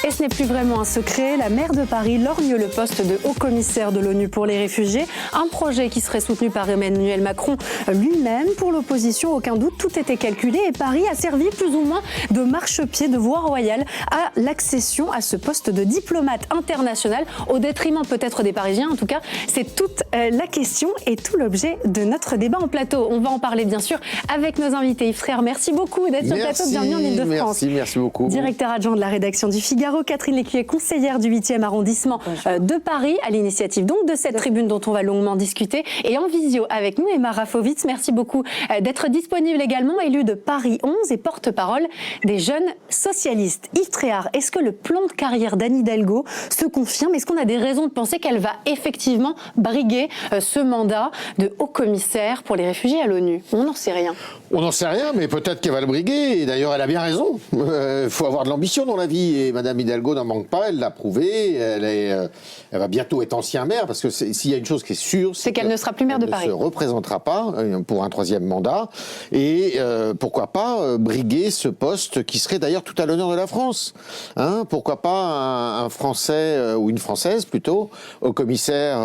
Et ce n'est plus vraiment un secret, la maire de Paris lorgne le poste de haut-commissaire de l'ONU pour les réfugiés, un projet qui serait soutenu par Emmanuel Macron lui-même. Pour l'opposition, aucun doute, tout était calculé et Paris a servi plus ou moins de marchepied, de voie royale à l'accession à ce poste de diplomate international, au détriment peut-être des Parisiens. En tout cas, c'est toute la question et tout l'objet de notre débat en plateau. On va en parler bien sûr avec nos invités. Yves Frère, merci beaucoup d'être sur le plateau. Bienvenue en Ile-de-France. Merci beaucoup. Directeur adjoint de la rédaction du Figaro, Catherine Lécuyer, conseillère du 8e arrondissement de Paris, à l'initiative donc de cette tribune dont on va longuement discuter. Et en visio avec nous, Emma Rafovitz, merci beaucoup d'être disponible également, élue de Paris 11 et porte-parole des jeunes socialistes. Yves Tréhard, est-ce que le plan de carrière d'Anne Hidalgo se confirme? Est-ce qu'on a des raisons de penser qu'elle va effectivement briguer ce mandat de haut-commissaire pour les réfugiés à l'ONU? On n'en sait rien. On n'en sait rien, mais peut-être qu'elle va le briguer. Et d'ailleurs, elle a bien raison. Il faut avoir de l'ambition dans la vie. Et Madame Hidalgo n'en manque pas. Elle l'a prouvé. Elle va bientôt être ancien maire. Parce que s'il y a une chose qui est sûre, c'est qu'elle ne sera plus maire de Paris. Elle ne se représentera pas pour un troisième mandat. Et pourquoi pas briguer ce poste qui serait d'ailleurs tout à l'honneur de la France. Hein, pourquoi pas un Français ou une Française plutôt au commissaire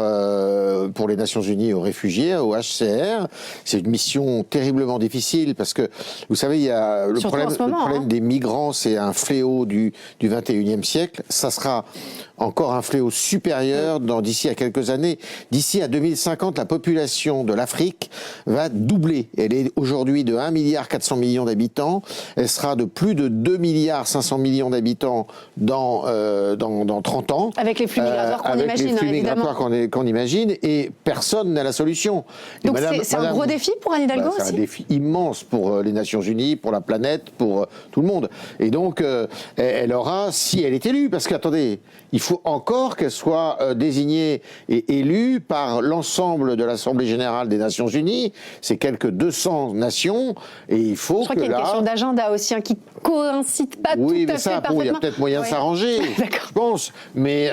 pour les Nations Unies aux réfugiés, au HCR. C'est une mission terriblement difficile. Parce que, vous savez, il y a le problème des migrants, c'est un fléau du 21e siècle. Ça sera encore un fléau supérieur d'ici à quelques années. D'ici à 2050, la population de l'Afrique va doubler. Elle est aujourd'hui de 1,4 milliard d'habitants. Elle sera de plus de 2,5 milliard d'habitants dans 30 ans. Avec les flux migratoires qu'on imagine, avec les flux migratoires qu'on imagine. Et personne n'a la solution. Donc c'est un gros défi pour Anne Hidalgo aussi. C'est un défi immense pour les Nations Unies, pour la planète, pour tout le monde. Et donc, elle aura, si elle est élue, parce qu'attendez, il faut encore qu'elle soit désignée et élue par l'ensemble de l'Assemblée Générale des Nations Unies. C'est quelques 200 nations, et il faut que là... Je crois qu'il y a une question d'agenda aussi, qui coïncide pas tout à fait parfaitement. Il y a peut-être moyen de s'arranger, je pense, mais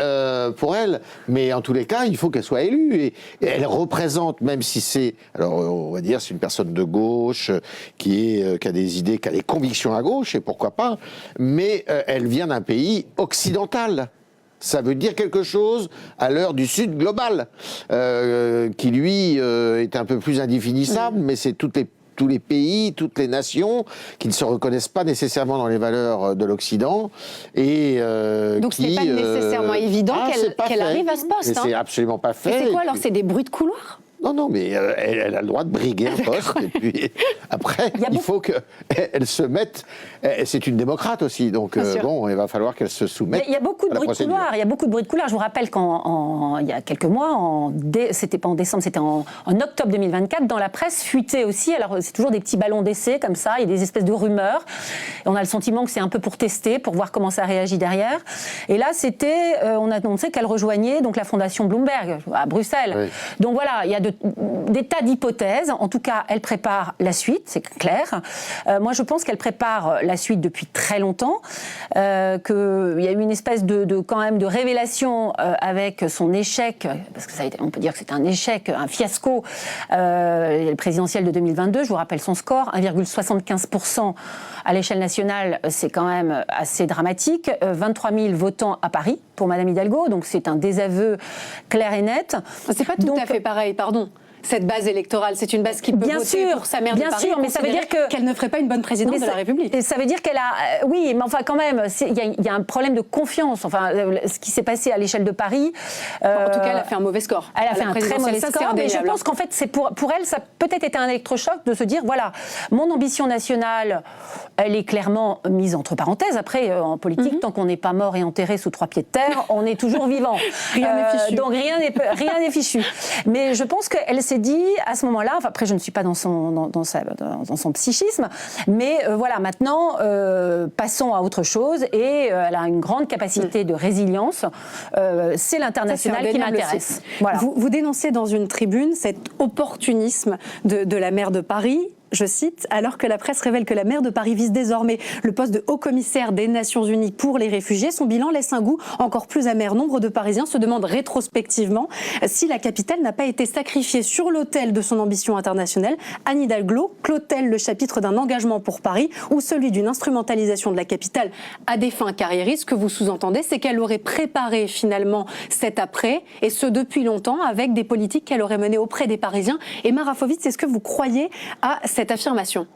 pour elle. Mais en tous les cas, il faut qu'elle soit élue. Et elle représente, même si c'est... Alors, on va dire, c'est une personne de gauche, qui a des idées, qui a des convictions à gauche, et pourquoi pas, mais elle vient d'un pays occidental. Ça veut dire quelque chose à l'heure du Sud global, qui lui est un peu plus indéfinissable, mais c'est tous les pays, toutes les nations qui ne se reconnaissent pas nécessairement dans les valeurs de l'Occident. Donc ce n'est pas nécessairement évident qu'elle arrive à ce poste. C'est absolument pas fait. Et c'est quoi alors? C'est des bruits de couloir? Non, mais elle a le droit de briguer un poste. Et puis après, il faut qu'elle se mette. C'est une démocrate aussi, donc bon, il va falloir qu'elle se soumette. Il y a beaucoup de bruits de couloir. Il y a beaucoup de bruits de couloir. Je vous rappelle il y a quelques mois, c'était pas en décembre, c'était en octobre 2024, dans la presse fuitait aussi. Alors c'est toujours des petits ballons d'essai comme ça, il y a des espèces de rumeurs. Et on a le sentiment que c'est un peu pour tester, pour voir comment ça réagit derrière. Et là, on a annoncé qu'elle rejoignait donc la fondation Bloomberg à Bruxelles. Oui. Donc voilà, il y a des tas d'hypothèses. En tout cas, elle prépare la suite, c'est clair. Moi, je pense qu'elle prépare la suite depuis très longtemps. Qu'il y a eu une espèce quand même de révélation avec son échec, parce que on peut dire que c'est un échec, un fiasco présidentiel de 2022. Je vous rappelle son score, 1,75% à l'échelle nationale, c'est quand même assez dramatique. 23 000 votants à Paris pour Madame Hidalgo, donc c'est un désaveu clair et net. C'est pas tout à fait pareil, pardon. Cette base électorale, c'est une base qui peut voter pour sa maire de Paris. Bien sûr, mais ça veut dire qu'elle ne ferait pas une bonne présidente de la République. Et ça veut dire qu'elle a... oui, mais enfin quand même, il y a un problème de confiance. Enfin, ce qui s'est passé à l'échelle de Paris... en tout cas, elle a fait un mauvais score. Elle a fait un très mauvais score, mais je pense qu'en fait, pour elle, ça a peut-être été un électrochoc de se dire, voilà, mon ambition nationale, elle est clairement mise entre parenthèses. Après, en politique, tant qu'on n'est pas mort et enterré sous 3 pieds de terre, on est toujours vivant. Rien n'est fichu. Donc rien n'est fichu. Mais je pense qu'elle s'est dit à ce moment-là, enfin après je ne suis pas dans son psychisme, mais voilà, maintenant passons à autre chose, et elle a une grande capacité de résilience. C'est l'international qui m'intéresse. Voilà. Vous dénoncez dans une tribune cet opportunisme de la maire de Paris. je cite, « Alors que la presse révèle que la maire de Paris vise désormais le poste de haut-commissaire des Nations Unies pour les réfugiés, son bilan laisse un goût encore plus amer. Nombre de Parisiens se demandent rétrospectivement si la capitale n'a pas été sacrifiée sur l'autel de son ambition internationale. Anne Hidalgo clôt-elle le chapitre d'un engagement pour Paris ou celui d'une instrumentalisation de la capitale à des fins carriéristes? Ce que vous sous-entendez, c'est qu'elle aurait préparé finalement cet après, et ce depuis longtemps, avec des politiques qu'elle aurait menées auprès des Parisiens. Et Mara Fovitz, est-ce que vous croyez à cette affirmation?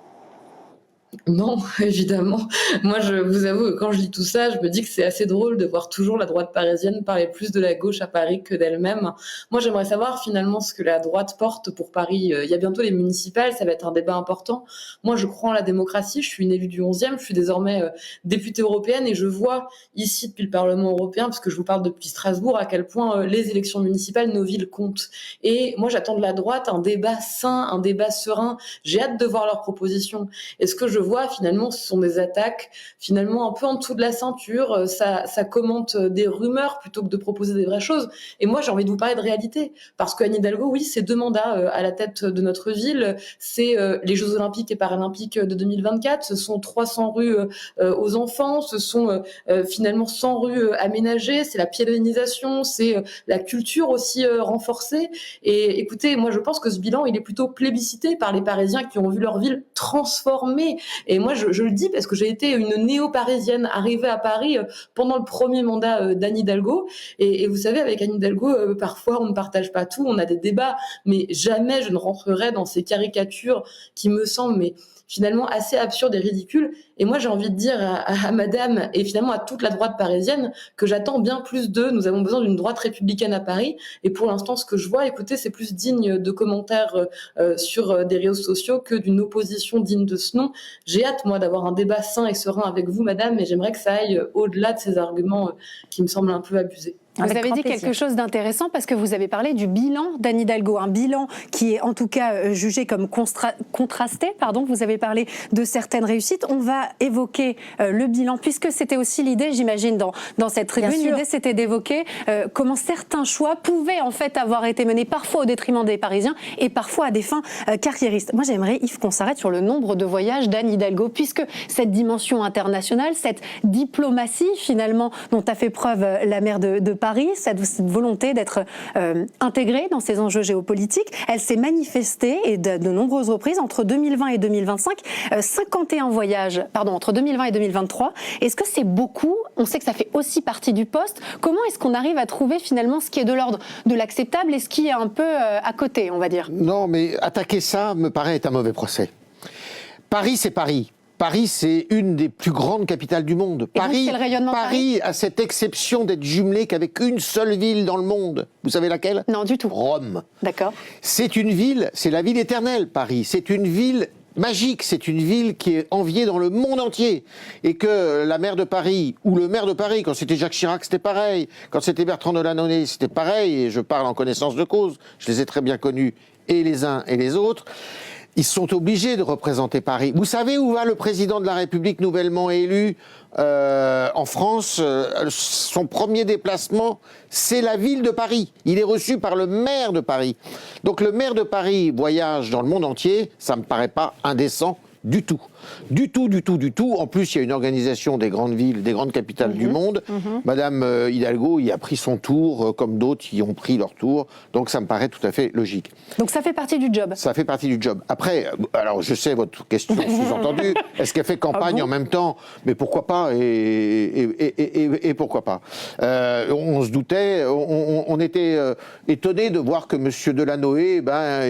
Non, évidemment. Moi, je vous avoue que quand je lis tout ça, je me dis que c'est assez drôle de voir toujours la droite parisienne parler plus de la gauche à Paris que d'elle-même. Moi, j'aimerais savoir finalement ce que la droite porte pour Paris. Il y a bientôt les municipales, ça va être un débat important. Moi, je crois en la démocratie. Je suis une élue du 11e, je suis désormais députée européenne et je vois ici depuis le Parlement européen, parce que je vous parle depuis Strasbourg, à quel point les élections municipales, nos villes comptent. Et moi, j'attends de la droite un débat sain, un débat serein. J'ai hâte de voir leurs propositions. Et ce que je vois finalement, ce sont des attaques finalement un peu en dessous de la ceinture, ça commente des rumeurs plutôt que de proposer des vraies choses. Et moi, j'ai envie de vous parler de réalité, parce qu'Anne Hidalgo, oui, c'est 2 mandats à la tête de notre ville, c'est les Jeux Olympiques et Paralympiques de 2024, ce sont 300 rues aux enfants, ce sont finalement 100 rues aménagées, c'est la piétonisation, c'est la culture aussi renforcée. Et écoutez, moi, je pense que ce bilan, il est plutôt plébiscité par les Parisiens qui ont vu leur ville transformée. Et moi, je le dis parce que j'ai été une néo-parisienne arrivée à Paris pendant le premier mandat d'Anne Hidalgo. Et vous savez, avec Anne Hidalgo, parfois, on ne partage pas tout, on a des débats, mais jamais je ne rentrerai dans ces caricatures qui me semblent finalement assez absurdes et ridicules. Et moi, j'ai envie de dire à madame et finalement à toute la droite parisienne que j'attends bien plus d'eux. Nous avons besoin d'une droite républicaine à Paris. Et pour l'instant, ce que je vois, écoutez, c'est plus digne de commentaires sur des réseaux sociaux que d'une opposition digne de ce nom. J'ai hâte, moi, d'avoir un débat sain et serein avec vous, madame, mais j'aimerais que ça aille au-delà de ces arguments qui me semblent un peu abusés. Vous avez dit quelque chose d'intéressant parce que vous avez parlé du bilan d'Anne Hidalgo, un bilan qui est en tout cas jugé comme contrasté. Vous avez parlé de certaines réussites. On va évoquer le bilan puisque c'était aussi l'idée, j'imagine, dans cette tribune. L'idée, c'était d'évoquer comment certains choix pouvaient en fait avoir été menés parfois au détriment des Parisiens et parfois à des fins carriéristes. Moi, j'aimerais, Yves, qu'on s'arrête sur le nombre de voyages d'Anne Hidalgo puisque cette dimension internationale, cette diplomatie finalement dont a fait preuve la maire de Paris, cette volonté d'être intégrée dans ces enjeux géopolitiques, elle s'est manifestée et de nombreuses reprises entre 2020 et 2025, 51 voyages, entre 2020 et 2023. Est-ce que c'est beaucoup? On sait que ça fait aussi partie du poste. Comment est-ce qu'on arrive à trouver finalement ce qui est de l'ordre de l'acceptable et ce qui est un peu à côté, on va dire? Non, mais attaquer ça me paraît être un mauvais procès. Paris, c'est Paris. Paris, c'est une des plus grandes capitales du monde. Paris a cette exception d'être jumelée qu'avec une seule ville dans le monde. Vous savez laquelle? Non, du tout. Rome. D'accord. C'est une ville, c'est la ville éternelle, Paris. C'est une ville magique, c'est une ville qui est enviée dans le monde entier. Et que la maire de Paris, ou le maire de Paris, quand c'était Jacques Chirac, c'était pareil. Quand c'était Bertrand Delanoë, c'était pareil. Et je parle en connaissance de cause. Je les ai très bien connus, et les uns et les autres. Ils sont obligés de représenter Paris. Vous savez où va le président de la République nouvellement élu en France? Son premier déplacement, c'est la ville de Paris. Il est reçu par le maire de Paris. Donc le maire de Paris voyage dans le monde entier, ça me paraît pas indécent du tout. Du tout. En plus, il y a une organisation des grandes villes, des grandes capitales du monde. Madame Hidalgo y a pris son tour, comme d'autres y ont pris leur tour. Donc ça me paraît tout à fait logique. Donc ça fait partie du job. Ça fait partie du job. Après, alors je sais votre question sous-entendue. Est-ce qu'elle fait campagne en même temps? Mais pourquoi pas? Et pourquoi pas? On se doutait, on était étonnés de voir que Monsieur Delanoë,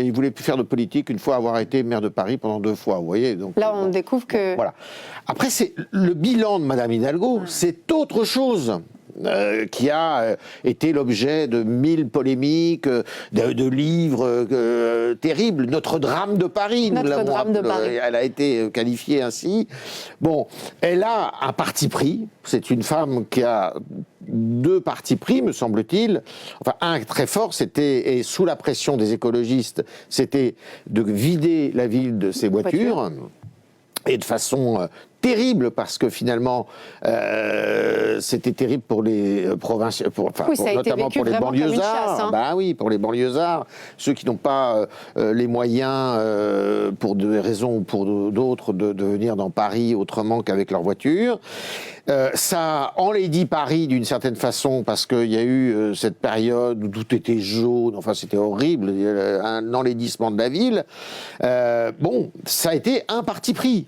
il voulait plus faire de politique une fois avoir été maire de Paris pendant 2 fois. Vous voyez. Donc, là, on découvre que... Voilà. Après, c'est le bilan de Madame Hidalgo, c'est autre chose. Qui a été l'objet de 1000 polémiques, de livres terribles. Notre drame de Paris, nous l'avons appelé. Elle a été qualifiée ainsi. Bon, elle a un parti pris. C'est une femme qui a 2 partis pris, me semble-t-il. Enfin, un très fort, c'était, et sous la pression des écologistes, c'était de vider la ville de ses voitures. Et de façon terrible parce que finalement, c'était terrible pour les provinciaux, notamment pour les banlieusards. Bah oui, pour les banlieusards, ceux qui n'ont pas les moyens, pour des raisons ou pour d'autres, de venir dans Paris autrement qu'avec leur voiture. Ça enlaidit Paris d'une certaine façon parce qu'il y a eu cette période où tout était jaune, enfin c'était horrible, un enlaidissement de la ville. Bon, ça a été un parti pris.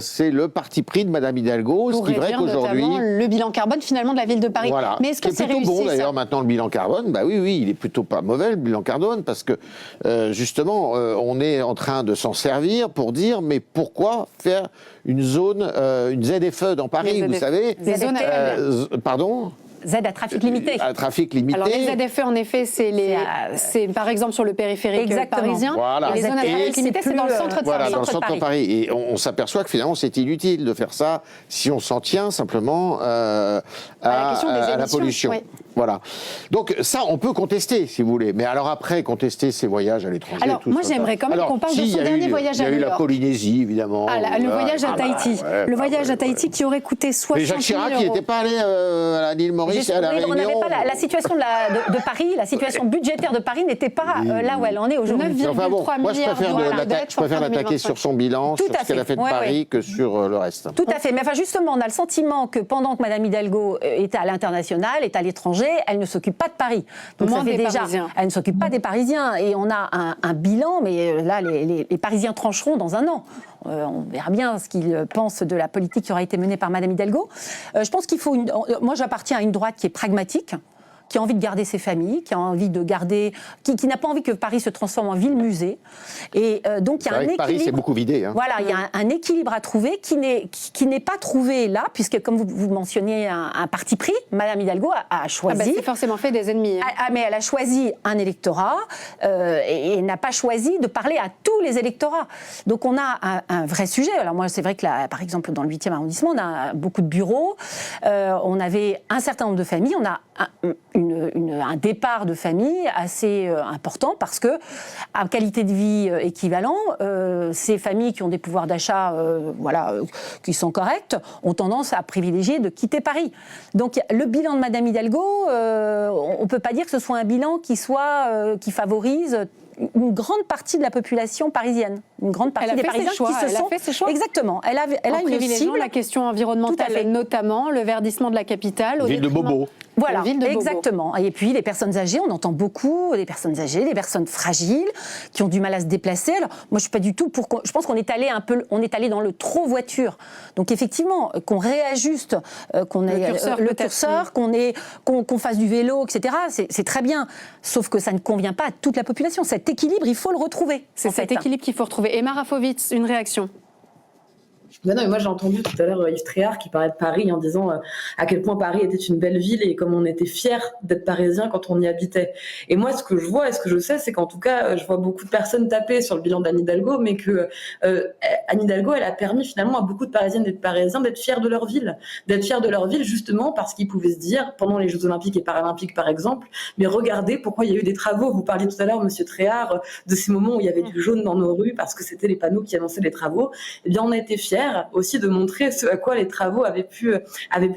C'est le parti pris de Madame Hidalgo, ce qui est vrai qu'aujourd'hui... le bilan carbone finalement de la ville de Paris. Voilà. Mais est-ce que c'est plutôt réussi, bon d'ailleurs maintenant le bilan carbone. Bah oui, il est plutôt pas mauvais le bilan carbone parce que justement on est en train de s'en servir pour dire mais pourquoi faire une zone, une ZFE dans Paris, vous savez. Des zones pardon. Z à trafic limité. À trafic limité. Alors les ZFE, en effet, c'est par exemple sur le périphérique parisien. Voilà. Et les zones à trafic limité, c'est dans le centre de Paris. Voilà, dans le centre de Paris. Et on s'aperçoit que finalement, c'est inutile de faire ça si on s'en tient simplement à la pollution. Oui. Voilà. Donc ça, on peut contester, si vous voulez. Mais alors après, contester ses voyages à l'étranger. Alors moi, j'aimerais quand même qu'on parle de son dernier voyage à New York. Il y a eu la Polynésie, évidemment. Le voyage à Tahiti. Le voyage à Tahiti qui aurait coûté 60 000 €. Mais Jacques Chirac, il n'était pas allé à l'île Maurice et à la Réunion. On n'avait pas la situation de Paris, la situation budgétaire de Paris n'était pas là où elle en est aujourd'hui. 9,3 moi, milliards je préfère l'attaquer sur son bilan, sur ce qu'elle a fait de Paris, que sur le reste. Tout à fait. Mais enfin, justement, on a le sentiment que pendant que Madame Hidalgo était à l'international, est à l'étranger, elle ne s'occupe pas de Paris. Donc ça fait déjà, elle ne s'occupe pas des Parisiens. Et on a un bilan, mais là, les Parisiens trancheront dans un an. On verra bien ce qu'ils pensent de la politique qui aura été menée par Madame Hidalgo. Je pense qu'il faut moi, j'appartiens à une droite qui est pragmatique, qui a envie de garder ses familles, qui a envie de garder, qui n'a pas envie que Paris se transforme en ville-musée. Et donc il y a un équilibre. Paris s'est beaucoup vidé. Hein. Voilà, il y a un équilibre à trouver qui n'est pas trouvé là, puisque comme vous mentionniez un parti pris, Madame Hidalgo a choisi. c'est forcément fait des ennemis. Mais elle a choisi un électorat et n'a pas choisi de parler à tous les électorats. Donc on a un vrai sujet. Alors moi, c'est vrai que là, par exemple, dans le 8e arrondissement, on a beaucoup de bureaux. On avait un certain nombre de familles. On a un départ de famille assez important parce que, à qualité de vie équivalent, ces familles qui ont des pouvoirs d'achat qui sont corrects ont tendance à privilégier de quitter Paris. Donc le bilan de Madame Hidalgo, on ne peut pas dire que ce soit un bilan qui favorise une grande partie de la population parisienne, une grande partie des Parisiens qui se sont... fait ses choix. Exactement. Elle a une cible. La question environnementale, notamment le verdissement de la capitale. Ville de Bobo. Voilà, exactement. Et puis les personnes âgées, on entend beaucoup des personnes âgées, des personnes fragiles qui ont du mal à se déplacer. Alors moi, je suis pas du tout pour. Je pense qu'on est allé dans le trop voiture. Donc effectivement, qu'on réajuste, qu'on ait le curseur, qu'on fasse du vélo, etc. C'est très bien. Sauf que ça ne convient pas à toute la population. Cet équilibre, il faut le retrouver. C'est cet équilibre qu'il faut retrouver. Emma Rafovitz, une réaction. Non, mais moi j'ai entendu tout à l'heure Yves Tréhard qui parlait de Paris en disant à quel point Paris était une belle ville et comme on était fiers d'être parisien quand on y habitait. Et moi ce que je vois et ce que je sais, c'est qu'en tout cas je vois beaucoup de personnes taper sur le bilan d'Anne Hidalgo, mais que Anne Hidalgo, elle a permis finalement à beaucoup de Parisiennes et de Parisiens d'être fiers de leur ville, justement parce qu'ils pouvaient se dire pendant les Jeux Olympiques et Paralympiques par exemple, mais regardez pourquoi il y a eu des travaux. Vous parliez tout à l'heure, Monsieur Tréhard, de ces moments où il y avait du jaune dans nos rues parce que c'était les panneaux qui annonçaient les travaux. Eh bien on a été fiers aussi de montrer ce à quoi les travaux avaient pu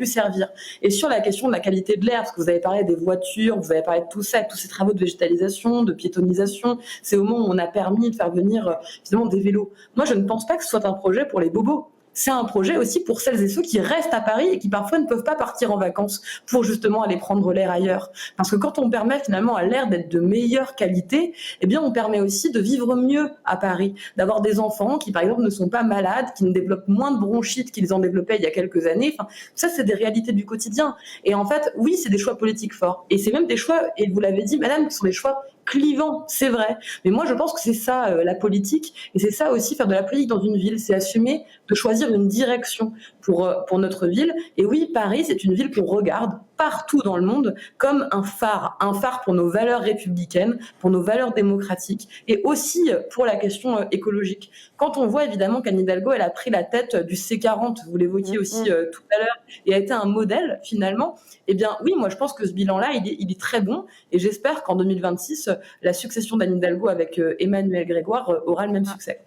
servir. Et sur la question de la qualité de l'air, parce que vous avez parlé des voitures, vous avez parlé de tout ça, tous ces travaux de végétalisation, de piétonisation, c'est au moment où on a permis de faire venir finalement des vélos. Moi, je ne pense pas que ce soit un projet pour les bobos. C'est un projet aussi pour celles et ceux qui restent à Paris et qui parfois ne peuvent pas partir en vacances pour justement aller prendre l'air ailleurs. Parce que quand on permet finalement à l'air d'être de meilleure qualité, eh bien on permet aussi de vivre mieux à Paris, d'avoir des enfants qui par exemple ne sont pas malades, qui ne développent moins de bronchite qu'ils en développaient il y a quelques années. Enfin, ça c'est des réalités du quotidien. Et en fait, oui, c'est des choix politiques forts. Et c'est même des choix, et vous l'avez dit, madame, qui sont des choix clivant, c'est vrai. Mais moi, je pense que c'est ça, la politique. Et c'est ça aussi, faire de la politique dans une ville. C'est assumer de choisir une direction pour notre ville. Et oui, Paris, c'est une ville qu'on regarde partout dans le monde comme un phare pour nos valeurs républicaines, pour nos valeurs démocratiques et aussi pour la question écologique. Quand on voit évidemment qu'Anne Hidalgo, elle a pris la tête du C40, vous l'évoquiez aussi tout à l'heure, et a été un modèle finalement, eh bien oui, moi je pense que ce bilan-là, il est très bon et j'espère qu'en 2026, la succession d'Anne Hidalgo avec Emmanuel Grégoire aura le même succès.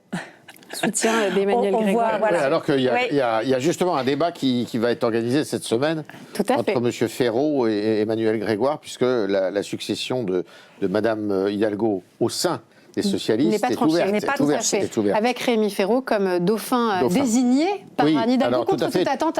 Soutien d'Emmanuel Grégoire. Voilà. Ouais, alors qu'il y, y a justement un débat qui va être organisé cette semaine entre M. Ferraud et Emmanuel Grégoire, puisque la succession de Mme Hidalgo au sein des socialistes est ouverte. Avec Rémi Ferraud comme dauphin. Désigné par Anne Hidalgo contre toute attente.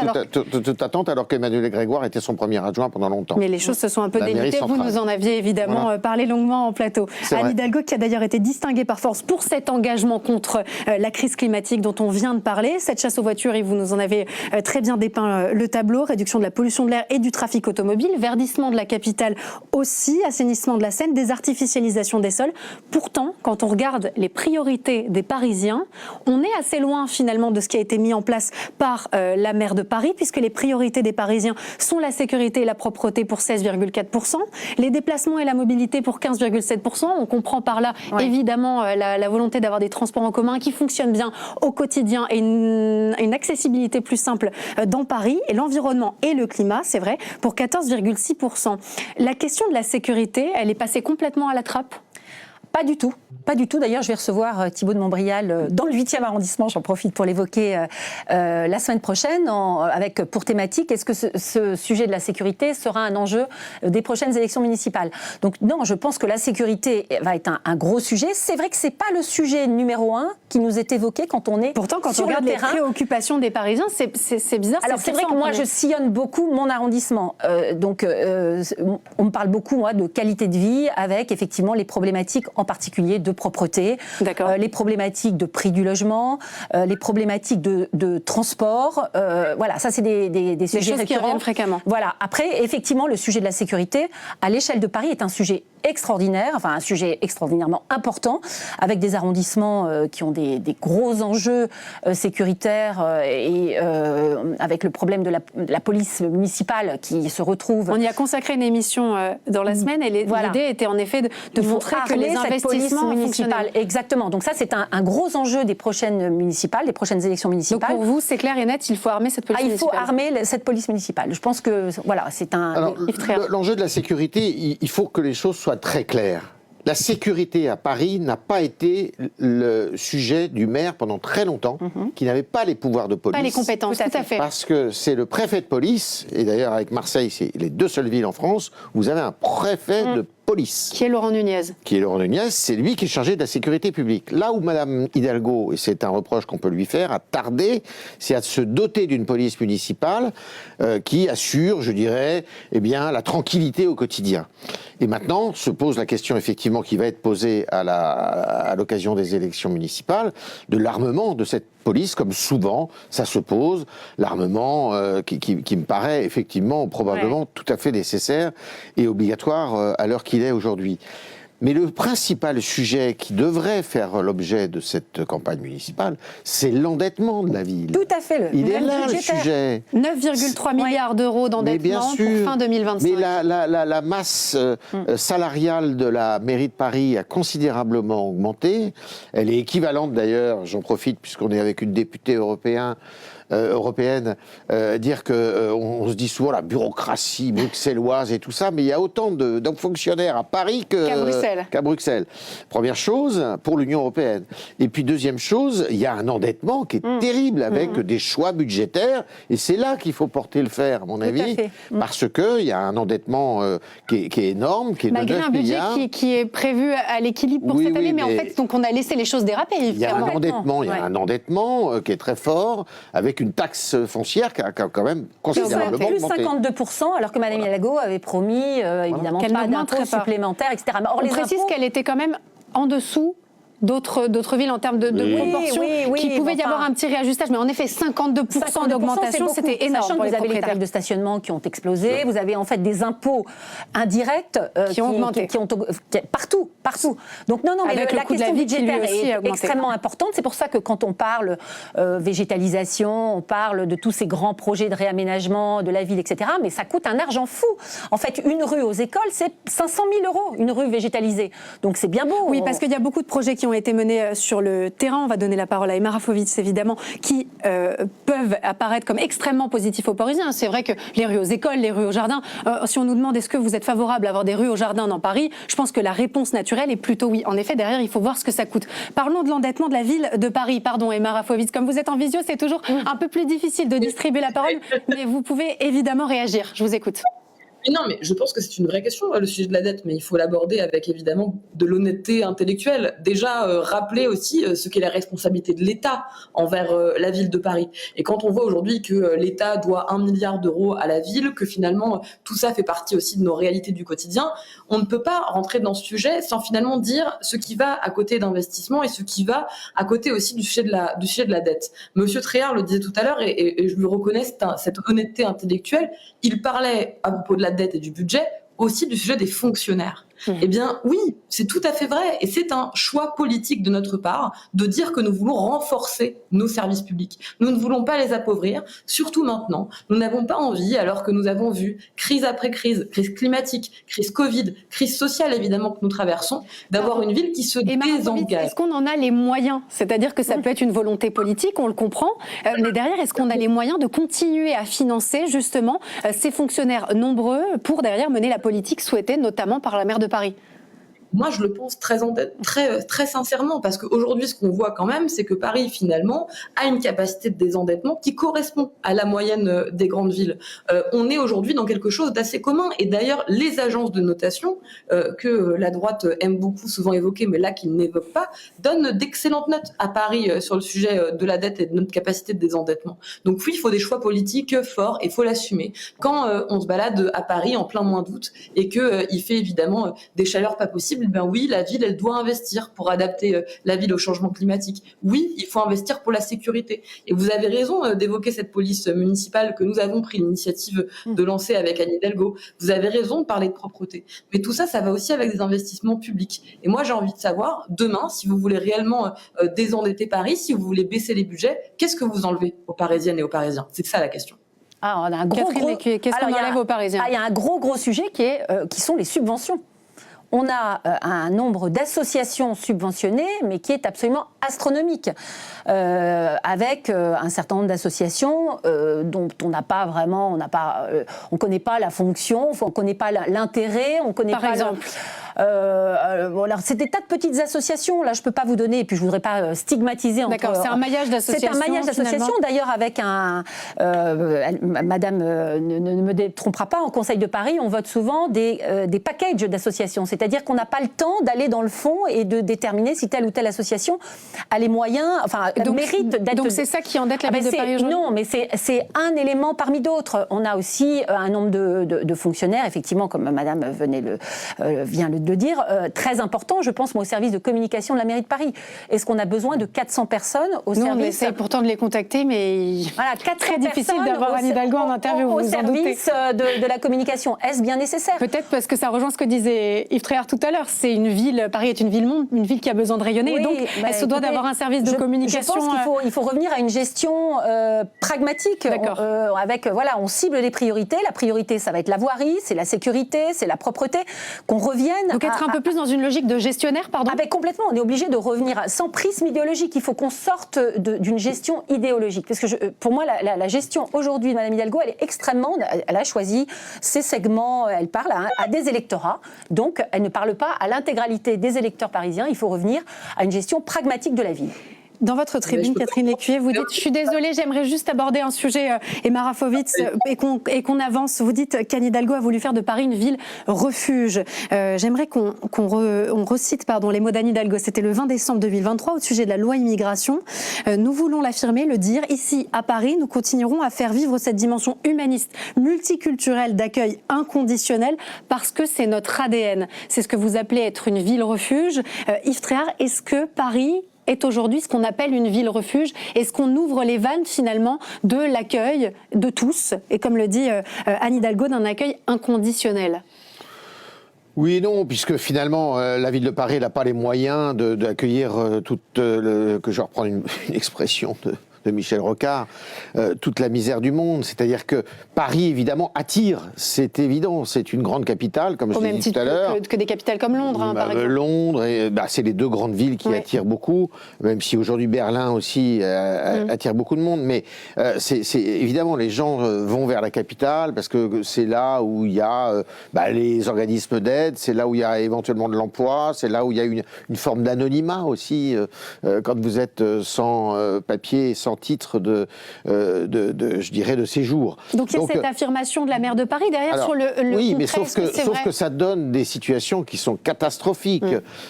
Toute attente, alors qu'Emmanuel Grégoire était son premier adjoint pendant longtemps. Mais les choses se sont un peu délimitées. Vous nous en aviez évidemment parlé longuement en plateau. Anne Hidalgo qui a d'ailleurs été distinguée par force pour cet engagement contre la crise climatique dont on vient de parler. Cette chasse aux voitures, et vous nous en avez très bien dépeint le tableau. Réduction de la pollution de l'air et du trafic automobile. Verdissement de la capitale aussi. Assainissement de la Seine. Désartificialisation des sols. Pourtant, quand on regarde les priorités des Parisiens, on est assez loin finalement de ce qui a été mis en place par la maire de Paris, puisque les priorités des Parisiens sont la sécurité et la propreté pour 16,4%, les déplacements et la mobilité pour 15,7%. On comprend par là évidemment la volonté d'avoir des transports en commun qui fonctionnent bien au quotidien et une accessibilité plus simple dans Paris, et l'environnement et le climat, c'est vrai, pour 14,6%. La question de la sécurité, elle est passée complètement à la trappe ? Pas du tout. Pas du tout. D'ailleurs, je vais recevoir Thibault de Montbrial dans le 8e arrondissement, j'en profite pour l'évoquer la semaine prochaine, avec pour thématique, est-ce que ce sujet de la sécurité sera un enjeu des prochaines élections municipales? Donc non, je pense que la sécurité va être un gros sujet. C'est vrai que c'est pas le sujet numéro 1 qui nous est évoqué quand on est Pourtant, quand sur on regarde le les terrain. préoccupations des Parisiens, c'est bizarre. Alors c'est vrai que moi, je sillonne beaucoup mon arrondissement. On me parle beaucoup, moi, de qualité de vie, avec effectivement les problématiques en particulier de propreté, les problématiques de prix du logement, les problématiques de transport. Voilà, ça c'est des sujets récurrents. Qui reviennent fréquemment. Voilà. Après, effectivement, le sujet de la sécurité à l'échelle de Paris est un sujet extraordinaire, enfin un sujet extraordinairement important, avec des arrondissements qui ont des gros enjeux sécuritaires et avec le problème de la police municipale qui se retrouve. On y a consacré une émission dans la semaine, et l'idée était en effet de montrer que les investissements municipaux. Exactement. Donc ça, c'est un gros enjeu des prochaines municipales, des prochaines élections municipales. Donc pour vous, c'est clair et net, il faut armer cette police municipale. Il faut armer cette police municipale. Je pense que voilà, c'est un. L'enjeu de la sécurité, il faut que les choses soient très claires. La sécurité à Paris n'a pas été le sujet du maire pendant très longtemps, qui n'avait pas les pouvoirs de police. Pas les compétences, tout à fait. Parce que c'est le préfet de police, et d'ailleurs avec Marseille, c'est les deux seules villes en France où vous avez un préfet de police. Qui est Laurent Nunez. C'est lui qui est chargé de la sécurité publique. Là où Mme Hidalgo, et c'est un reproche qu'on peut lui faire, a tardé, c'est à se doter d'une police municipale qui assure, je dirais, la tranquillité au quotidien. Et maintenant, se pose la question effectivement qui va être posée à l'occasion des élections municipales, de l'armement de cette police, comme souvent ça se pose, l'armement qui me paraît effectivement probablement tout à fait nécessaire et obligatoire à l'heure qu'il est aujourd'hui. Mais le principal sujet qui devrait faire l'objet de cette campagne municipale, c'est l'endettement de la ville. Tout à fait. Il est là le sujet. 9,3 milliards d'euros d'endettement pour fin 2025. Mais la masse salariale de la mairie de Paris a considérablement augmenté. Elle est équivalente d'ailleurs, j'en profite puisqu'on est avec une députée européenne, dire qu'on se dit souvent la bureaucratie bruxelloise et tout ça, mais il y a autant de fonctionnaires à Paris qu'à Bruxelles. Première chose, pour l'Union européenne. Et puis deuxième chose, il y a un endettement qui est terrible avec des choix budgétaires, et c'est là qu'il faut porter le fer, à mon avis, parce qu'il y a un endettement qui est énorme, qui est de 9 milliards. Malgré un budget qui est prévu à l'équilibre pour cette année, mais en fait, donc on a laissé les choses déraper. Il y a un endettement qui est très fort, avec une taxe foncière qui a quand même considérablement augmenté. Plus 52%, alors que Mme Hidalgo avait promis, évidemment, pas d'impôts supplémentaires, etc. Or, on précise qu'elle était quand même en dessous d'autres villes en termes de proportions, qui pouvait y avoir un petit réajustage, mais en effet 52% d'augmentation, c'était énorme. Sachant que vous avez les tarifs de stationnement qui ont explosé, vous avez en fait des impôts indirects qui ont augmenté partout. Donc non, mais la question budgétaire est extrêmement importante. C'est pour ça que quand on parle végétalisation, on parle de tous ces grands projets de réaménagement de la ville, etc. Mais ça coûte un argent fou. En fait, une rue aux écoles, c'est 500 000 €, une rue végétalisée. Donc c'est bien beau. Oui, parce qu'il y a beaucoup de projets qui ont ont été menées sur le terrain. On va donner la parole à Emma Rafovitz, évidemment, qui peuvent apparaître comme extrêmement positifs aux Parisiens. C'est vrai que les rues aux écoles, les rues aux jardins, si on nous demande est-ce que vous êtes favorable à avoir des rues aux jardins dans Paris, je pense que la réponse naturelle est plutôt oui. En effet, derrière, il faut voir ce que ça coûte. Parlons de l'endettement de la ville de Paris. Pardon, Emma Rafovitz, comme vous êtes en visio, c'est toujours un peu plus difficile de distribuer la parole, mais vous pouvez évidemment réagir. Je vous écoute. Mais non, mais je pense que c'est une vraie question, le sujet de la dette, mais il faut l'aborder avec évidemment de l'honnêteté intellectuelle. Déjà, rappeler aussi ce qu'est la responsabilité de l'État envers la ville de Paris. Et quand on voit aujourd'hui que l'État doit 1 milliard d'euros à la ville, que finalement tout ça fait partie aussi de nos réalités du quotidien, on ne peut pas rentrer dans ce sujet sans finalement dire ce qui va à côté d'investissement et ce qui va à côté aussi du sujet de la dette. Monsieur Tréhard le disait tout à l'heure, et je lui reconnais cette honnêteté intellectuelle, il parlait à propos de la dette et du budget, aussi du sujet des fonctionnaires. Eh bien oui, c'est tout à fait vrai, et c'est un choix politique de notre part de dire que nous voulons renforcer nos services publics. Nous ne voulons pas les appauvrir, surtout maintenant. Nous n'avons pas envie, alors que nous avons vu crise après crise climatique, crise Covid, crise sociale évidemment que nous traversons, d'avoir une ville qui se désengage. Est-ce qu'on en a les moyens? C'est-à-dire que ça peut être une volonté politique, on le comprend, mais derrière, est-ce qu'on a les moyens de continuer à financer justement ces fonctionnaires nombreux pour derrière mener la politique souhaitée, notamment par la maire de Paris? Moi, je le pense très sincèrement, parce qu'aujourd'hui, ce qu'on voit quand même, c'est que Paris, finalement, a une capacité de désendettement qui correspond à la moyenne des grandes villes. On est aujourd'hui dans quelque chose d'assez commun. Et d'ailleurs, les agences de notation, que la droite aime beaucoup souvent évoquer, mais là, qu'ils n'évoquent pas, donnent d'excellentes notes à Paris sur le sujet de la dette et de notre capacité de désendettement. Donc oui, il faut des choix politiques forts et il faut l'assumer. Quand on se balade à Paris en plein mois d'août et qu'il fait évidemment des chaleurs pas possibles, ben oui, la ville, elle doit investir pour adapter la ville au changement climatique. Oui, il faut investir pour la sécurité. Et vous avez raison d'évoquer cette police municipale que nous avons pris l'initiative de lancer avec Anne Hidalgo. Vous avez raison de parler de propreté. Mais tout ça, ça va aussi avec des investissements publics. Et moi, j'ai envie de savoir, demain, si vous voulez réellement désendetter Paris, si vous voulez baisser les budgets, qu'est-ce que vous enlevez aux Parisiennes et aux Parisiens? C'est ça la question. Ah, on a un gros, qu'est-ce qu'on enlève aux Parisiens? Il y a un gros sujet qui sont les subventions. On a un nombre d'associations subventionnées, mais qui est absolument astronomique, avec un certain nombre d'associations dont on n'a pas vraiment, on connaît pas la fonction, on connaît pas l'intérêt, on connaît par exemple. Alors c'est des tas de petites associations. Là, je peux pas vous donner, et puis je voudrais pas stigmatiser. D'accord, c'est un maillage d'associations. C'est un maillage d'associations. D'ailleurs, avec Madame ne me détrompera pas, en Conseil de Paris, on vote souvent des packages d'associations. C'est-à-dire qu'on n'a pas le temps d'aller dans le fond et de déterminer si telle ou telle association a les moyens, mérite d'être... Donc c'est ça qui endette la ville de Paris aujourd'hui? Non, mais c'est un élément parmi d'autres. On a aussi un nombre de fonctionnaires, effectivement, comme Madame vient de dire, très important, je pense, au service de communication de la mairie de Paris. Est-ce qu'on a besoin de 400 personnes au service? On essaie pourtant de les contacter, mais voilà, très difficile d'avoir Anne Hidalgo en interview. Au service de la communication. Est-ce bien nécessaire? Peut-être parce que ça rejoint ce que disait Yves Tréhard tout à l'heure. C'est une ville, Paris est une ville qui a besoin de rayonner. Oui, et donc, elle se doit d'avoir un service de communication. Je pense qu'il faut revenir à une gestion pragmatique. Avec, on cible les priorités. La priorité, ça va être la voirie, c'est la sécurité, c'est la propreté. Qu'on revienne. Donc être un peu plus dans une logique de gestionnaire, pardon? Complètement. On est obligé de revenir sans prisme idéologique. Il faut qu'on sorte d'une gestion idéologique. Parce que pour moi, la gestion aujourd'hui de Mme Hidalgo, elle est extrêmement. Elle a choisi ses segments. Elle parle à des électorats. Donc, elle ne parle pas à l'intégralité des électeurs parisiens. Il faut revenir à une gestion pragmatique de la ville. Dans votre tribune, Catherine Lécuyer, vous dites « Je suis désolée, j'aimerais juste aborder un sujet, Emma Rafovitz, et qu'on avance. » Vous dites qu'Anne Hidalgo a voulu faire de Paris une ville refuge. J'aimerais qu'on recite les mots d'Anne Hidalgo. C'était le 20 décembre 2023 au sujet de la loi immigration. Nous voulons l'affirmer, le dire. Ici, à Paris, nous continuerons à faire vivre cette dimension humaniste, multiculturelle, d'accueil inconditionnel, parce que c'est notre ADN. C'est ce que vous appelez être une ville refuge. Yves Tréhard, est-ce que Paris est aujourd'hui ce qu'on appelle une ville refuge? Est-ce qu'on ouvre les vannes finalement de l'accueil de tous, et comme le dit Anne Hidalgo, d'un accueil inconditionnel? Oui et non, puisque finalement, la ville de Paris n'a pas les moyens d'accueillir que je reprends une expression de Michel Rocard, toute la misère du monde. C'est-à-dire que Paris, évidemment, attire, c'est évident, c'est une grande capitale, comme je l'ai dit tout à l'heure. Que des capitales comme Londres, hein, par exemple. Londres, c'est les deux grandes villes qui attirent beaucoup, même si aujourd'hui Berlin aussi attire beaucoup de monde. Mais c'est évidemment, les gens vont vers la capitale parce que c'est là où il y a les organismes d'aide, c'est là où il y a éventuellement de l'emploi, c'est là où il y a une forme d'anonymat aussi. Quand vous êtes sans papier et sans titre je dirais, de séjour. Donc il y a cette affirmation de la maire de Paris derrière. Alors, sur le oui, contraire, mais sauf que ça donne des situations qui sont catastrophiques.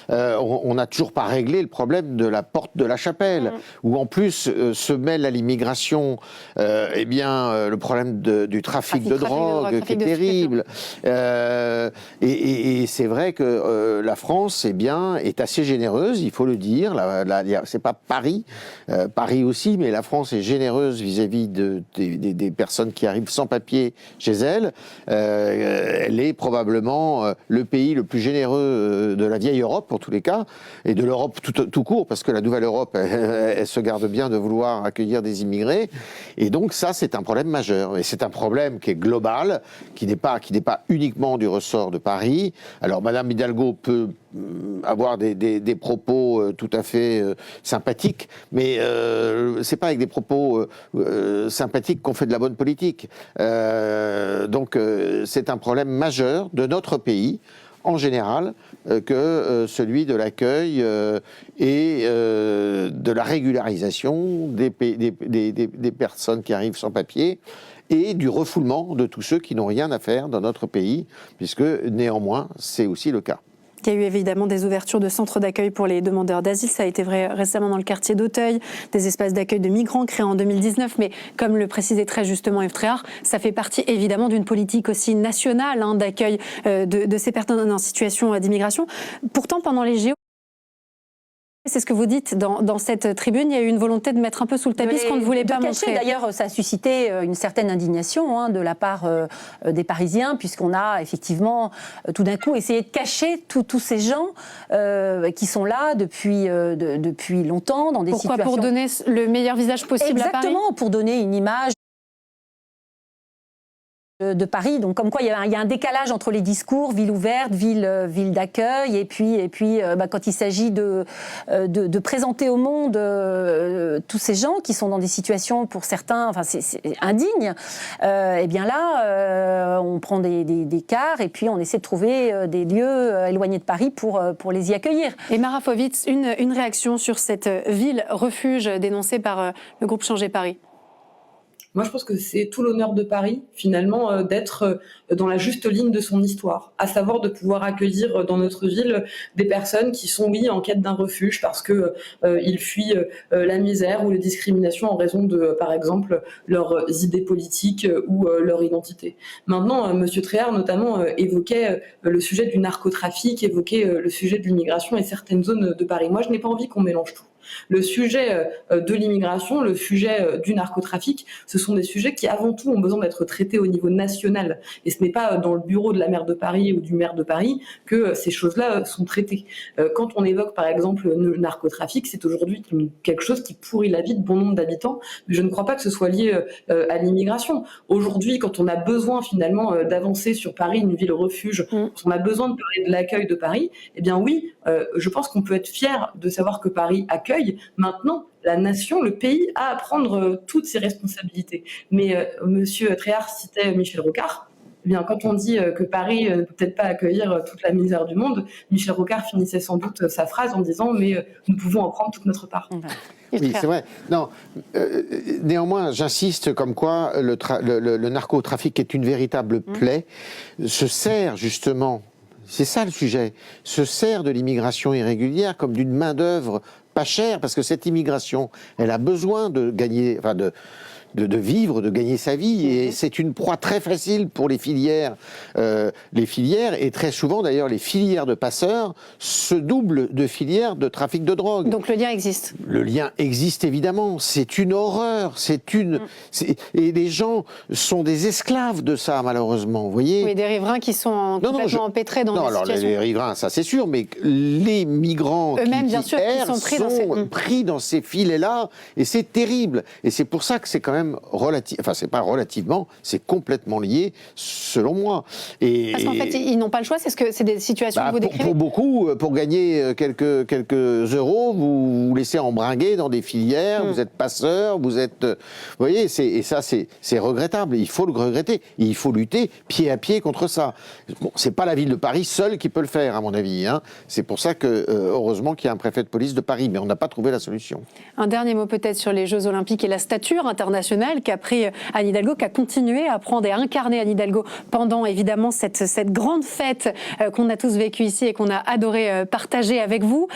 On n'a toujours pas réglé le problème de la porte de la Chapelle, où en plus se mêle à l'immigration le problème du trafic de drogue qui est terrible. Et c'est vrai que la France est assez généreuse, il faut le dire. C'est pas Paris, Paris aussi, mais la France est généreuse vis-à-vis des personnes qui arrivent sans papier chez elle. Elle est probablement le pays le plus généreux de la vieille Europe, en tous les cas, et de l'Europe tout court, parce que la nouvelle Europe, elle se garde bien de vouloir accueillir des immigrés. Et donc ça, c'est un problème majeur. Et c'est un problème qui est global, qui n'est pas uniquement du ressort de Paris. Alors, Madame Hidalgo peut avoir des propos tout à fait sympathiques, mais c'est pas avec des propos sympathiques qu'on fait de la bonne politique. Donc c'est un problème majeur de notre pays en général que celui de l'accueil et de la régularisation des personnes qui arrivent sans papier et du refoulement de tous ceux qui n'ont rien à faire dans notre pays, puisque néanmoins c'est aussi le cas. Il y a eu évidemment des ouvertures de centres d'accueil pour les demandeurs d'asile. Ça a été vrai récemment dans le quartier d'Auteuil, des espaces d'accueil de migrants créés en 2019. Mais comme le précisait très justement Ève Tréhard, ça fait partie évidemment d'une politique aussi nationale d'accueil de ces personnes en situation d'immigration. Pourtant, pendant les JO, c'est ce que vous dites dans cette tribune, il y a eu une volonté de mettre un peu sous le tapis ce qu'on ne voulait pas montrer. D'ailleurs, ça a suscité une certaine indignation de la part des Parisiens, puisqu'on a effectivement tout d'un coup essayé de cacher tous ces gens qui sont là depuis longtemps dans des situations... Pourquoi ? Pour donner le meilleur visage possible à Paris ? Exactement, pour donner une image de Paris, donc comme quoi il y a un décalage entre les discours, ville ouverte, ville d'accueil, et puis quand il s'agit de présenter au monde tous ces gens qui sont dans des situations pour certains, c'est indigne, et bien là on prend des cars et puis on essaie de trouver des lieux éloignés de Paris pour les y accueillir. Et Mara Fovitz, une réaction sur cette ville refuge dénoncée par le groupe Changer Paris. Moi, je pense que c'est tout l'honneur de Paris, finalement, d'être dans la juste ligne de son histoire, à savoir de pouvoir accueillir dans notre ville des personnes qui sont, oui, en quête d'un refuge parce que ils fuient la misère ou les discriminations en raison de, par exemple, leurs idées politiques ou leur identité. Maintenant, Monsieur Tréhard, notamment, évoquait le sujet du narcotrafic, évoquait le sujet de l'immigration et certaines zones de Paris. Moi, je n'ai pas envie qu'on mélange tout. Le sujet de l'immigration, le sujet du narcotrafic, ce sont des sujets qui avant tout ont besoin d'être traités au niveau national. Et ce n'est pas dans le bureau de la maire de Paris ou du maire de Paris que ces choses-là sont traitées. Quand on évoque par exemple le narcotrafic, c'est aujourd'hui quelque chose qui pourrit la vie de bon nombre d'habitants, mais je ne crois pas que ce soit lié à l'immigration. Aujourd'hui, quand on a besoin finalement d'avancer sur Paris, une ville refuge, quand on a besoin de parler de l'accueil de Paris, eh bien oui, je pense qu'on peut être fier de savoir que Paris accueille. Maintenant, la nation, le pays a à prendre toutes ses responsabilités. Mais Monsieur Tréhard citait Michel Rocard. Eh bien, quand on dit que Paris ne peut peut-être pas accueillir toute la misère du monde, Michel Rocard finissait sans doute sa phrase en disant « mais nous pouvons en prendre toute notre part ». Oui, c'est vrai. Non, néanmoins, j'insiste comme quoi le narcotrafic est une véritable plaie, se sert justement, c'est ça le sujet, se sert de l'immigration irrégulière comme d'une main-d'œuvre pas chère, parce que cette immigration, elle a besoin de gagner, de vivre, de gagner sa vie. Et c'est une proie très facile pour les filières. Et très souvent, d'ailleurs, les filières de passeurs se doublent de filières de trafic de drogue. Donc le lien existe. Le lien existe évidemment. C'est une horreur. Et les gens sont des esclaves de ça, malheureusement. Vous voyez. Oui, des riverains qui sont complètement empêtrés dans des situations. Les riverains, ça c'est sûr, mais les migrants eux-mêmes, qui errent sont pris dans ces filets-là, et c'est terrible. Et c'est pour ça que c'est quand même c'est pas relativement, c'est complètement lié, selon moi. Parce qu'en fait, ils n'ont pas le choix, c'est des situations que vous décrivez. Pour beaucoup, pour gagner quelques euros, vous vous laissez embringuer dans des filières, vous êtes passeur, vous êtes... Vous voyez, et ça, c'est regrettable. Il faut le regretter. Il faut lutter pied à pied contre ça. Bon, c'est pas la ville de Paris seule qui peut le faire, à mon avis. Hein. C'est pour ça que, heureusement, qu'il y a un préfet de police de Paris, mais on n'a pas trouvé la solution. Un dernier mot peut-être sur les Jeux Olympiques et la stature internationale qu'a pris Anne Hidalgo, qui a continué à prendre et à incarner Anne Hidalgo pendant évidemment cette grande fête qu'on a tous vécue ici et qu'on a adoré partager avec vous.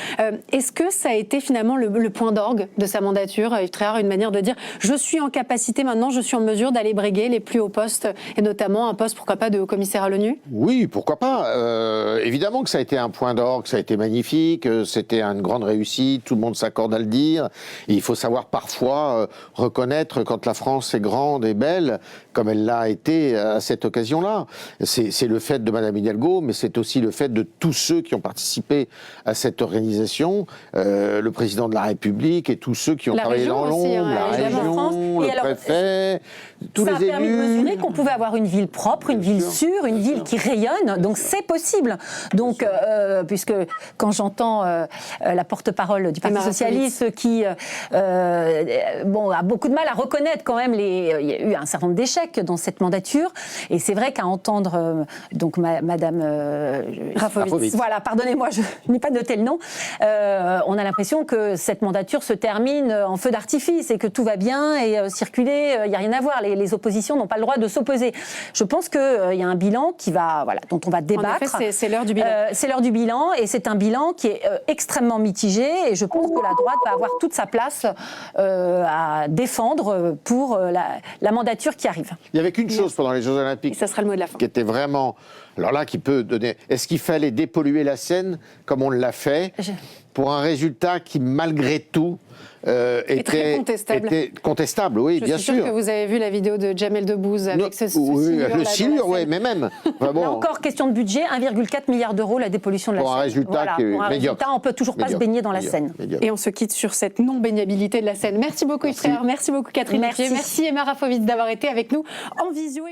Est-ce que ça a été finalement le point d'orgue de sa mandature, Yves Tréhard, une manière de dire je suis en capacité maintenant, je suis en mesure d'aller briguer les plus hauts postes et notamment un poste, pourquoi pas, de haut-commissaire à l'ONU? Oui, pourquoi pas. Évidemment que ça a été un point d'orgue, ça a été magnifique, c'était une grande réussite, tout le monde s'accorde à le dire. Et il faut savoir parfois reconnaître quand la France est grande et belle, comme elle l'a été à cette occasion-là. C'est le fait de Madame Hidalgo, mais c'est aussi le fait de tous ceux qui ont participé à cette organisation, le président de la République et tous ceux qui ont travaillé dans l'ombre, la région, le préfet, tous les élus. Ça a permis de mesurer qu'on pouvait avoir une ville propre, une ville sûre, une ville qui rayonne. Donc c'est possible. Donc puisque quand j'entends la porte-parole du Parti socialiste qui a beaucoup de mal à reconnaître quand même il y a eu un certain nombre d'échecs dans cette mandature. Et c'est vrai qu'à entendre donc Madame Rafovitz. Voilà, pardonnez-moi, je n'ai pas noté le nom. On a l'impression que cette mandature se termine en feu d'artifice et que tout va bien et circuler, il n'y a rien à voir. Les oppositions n'ont pas le droit de s'opposer. Je pense qu'il y a un bilan dont on va débattre. En effet, c'est l'heure du bilan. C'est l'heure du bilan et c'est un bilan qui est extrêmement mitigé et je pense que la droite va avoir toute sa place à défendre pour la mandature qui arrive. Il n'y avait qu'une chose pendant les Jeux Olympiques. Et ça sera le mot de la fin. Qui était vraiment... Alors là, qui peut donner... Est-ce qu'il fallait dépolluer la Seine comme on l'a fait pour un résultat qui, malgré tout, était contestable, oui, bien sûr. Je suis sûre que vous avez vu la vidéo de Jamel Debbouze avec ce silure. Le silure, oui, mais même. Enfin, bon. Là encore, question de budget, 1,4 milliard d'euros la dépollution de la Seine. Pour un résultat qui est médiocre. Résultat, on ne peut toujours pas se baigner dans la Seine. Et on se quitte sur cette non-baignabilité de la Seine. Merci beaucoup Yves Tréhard, merci beaucoup Catherine Pied, merci Emma Rafovitz d'avoir été avec nous en visio.